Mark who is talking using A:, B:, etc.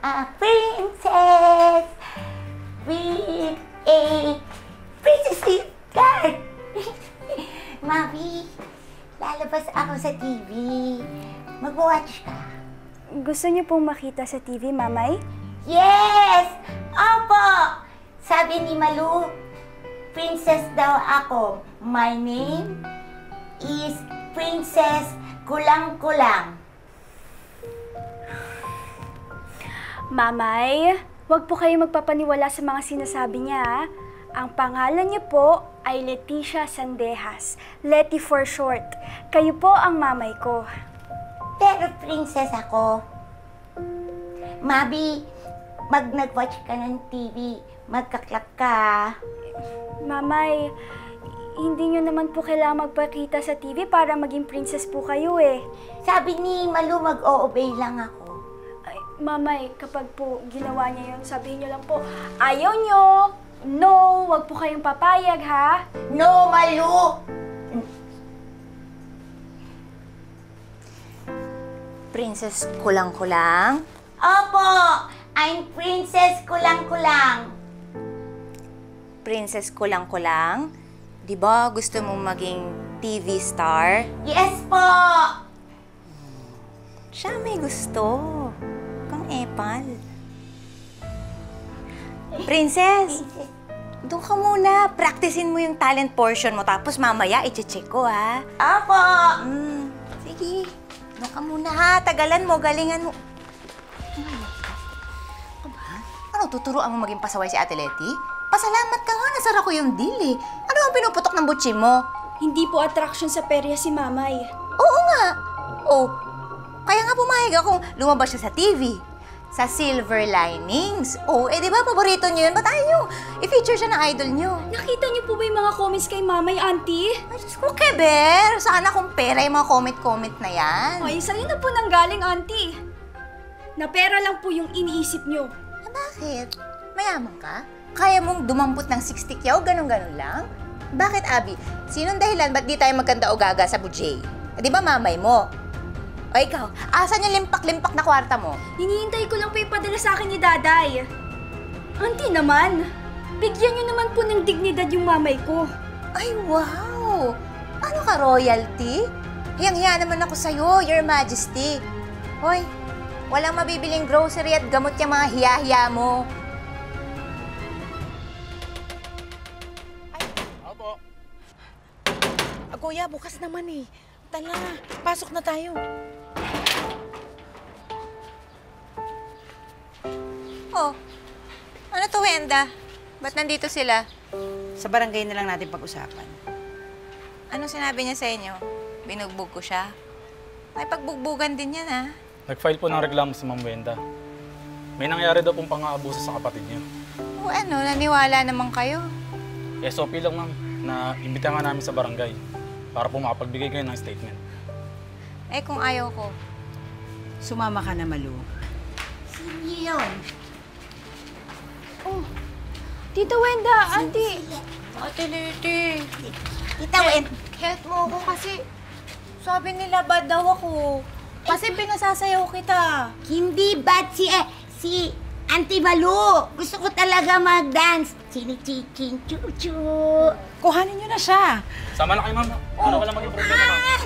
A: Princess with a princess card. Mami, lalabas ako sa TV. Mag-watch ka.
B: Gusto niyo pong makita sa TV, Mamay?
A: Yes! Opo! Sabi ni Malu, princess daw ako. My name is Princess Kulang-Kulang.
B: Mamay, huwag po kayo magpapaniwala sa mga sinasabi niya. Ang pangalan niyo po ay Leticia Sandejas. Leti for short. Kayo po ang mamay ko.
A: Pero princess ako. Mabi, nag-watch ka ng TV, magkaklak ka.
B: Mamay, hindi niyo naman po kailangan magpakita sa TV para maging princess po kayo eh.
A: Sabi ni Malu, mag-o-obey lang ako.
B: Ay, Mamay, kapag po ginawa niya yun, sabihin niyo lang po, ayaw niyo! No! Wag po kayong papayag, ha?
A: No, Malu!
C: Princess Kulang-Kulang?
A: Opo! I'm Princess Kulang-Kulang.
C: Princess Kulang-Kulang? Di ba gusto mong maging TV star?
A: Yes po!
C: Siya may gusto. Kang epal. Princess, doon ka muna. Practicein mo yung talent portion mo. Tapos mamaya, i-check ko, ha?
A: Opo!
C: Sige. Doon ka muna, ha? Tagalan mo, galingan mo. Ano ba? Ano, tuturuan mo maging pasaway si Ate Leti? Pasalamat ka nga, nasara ko yung deal, eh. Ano ang pinuputok ng butsi mo?
B: Hindi po attraction sa perya si Mamay.
C: Oo nga. Oh, kaya nga pumayag akong lumabas siya sa TV. Sa Silver Linings. Oh, eh di ba paborito niyo yun? Ba't ayaw i-feature siya ng idol niyo?
B: Nakita niyo po ba yung mga comments kay Mamay, Auntie?
C: Ay, Diyos ko, Keber! Sana kung pera yung mga comment-comment na yan.
B: Ay, sa'yo na po nanggaling, Auntie. Na pera lang po yung iniisip niyo.
C: Bakit? Mayaman ka? Kaya mong dumampot ng 60 kyaw? Ganon-ganon lang? Bakit, Abby? Sinong dahilan ba't di tayo magkanda o gaga sa bujay? Di ba mamay mo? O ikaw, asan yung limpak-limpak na kwarta mo?
B: Hinihintay ko lang po ipadala sa akin ni Daday. Auntie naman, bigyan niyo naman po ng dignidad yung mamay ko.
C: Ay, wow! Ano ka, royalty? Hiyang-hiya naman ako sa'yo, Your Majesty. Hoy, walang mabibiling grocery at gamot yung mga hiya-hiya mo.
D: Opo. Kuya, bukas naman eh. Tala, pasok na tayo.
C: Oh, ano to, Wenda? Ba't nandito sila?
D: Sa barangay na lang natin pag-usapan.
C: Anong sinabi niya sa inyo? Binugbog ko siya? May pagbugbugan din yan, ha?
E: Nag-file po ng reklamo si Ma'am Wenda. May nangyari daw pong pang-aabuso sa kapatid niyo.
C: O ano, naniwala naman kayo?
E: SOP lang, ma'am, na imbitahan nga namin sa barangay para po makapagbigay kayo ng statement.
C: Eh, kung ayaw ko.
D: Sumama ka na, Malu.
A: Sino yun?
B: Oh, Tita Wenda, Auntie.
C: Ate Leti,
A: Tita Wen.
C: help mo ako kasi sabi nila bad daw ako. Kasi pinasasayaw kita.
A: Hindi bad si Auntie Malu. Gusto ko talaga mag-dance. Chini-chiching chuchu.
D: Kuhanin niyo na siya.
E: Sama na kayo, ma'am. Ano wala maging problema, ma'am?